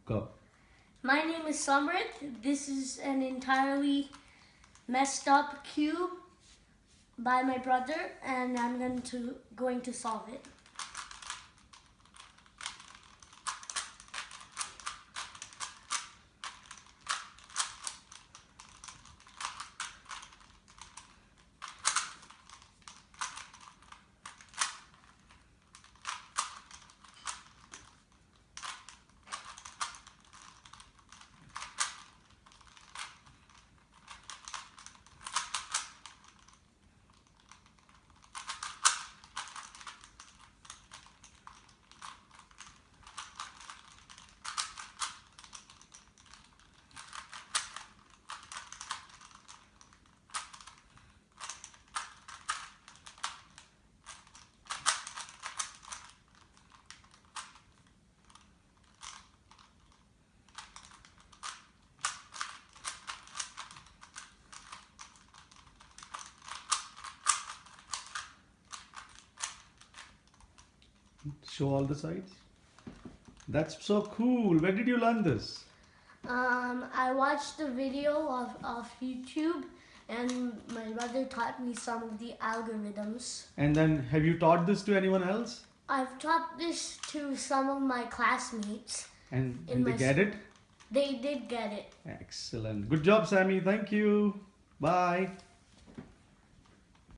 Go. My name is Samrit. This is an entirely messed up cube by my brother, and I'm going to solve it. Show all the sides. That's so cool. Where did you learn this? I watched a video of YouTube, and my brother taught me some of the algorithms. And then have you taught this to anyone else? I've taught this to some of my classmates. And they get it? They did get it. Excellent. Good job, Sammy. Thank you. Bye.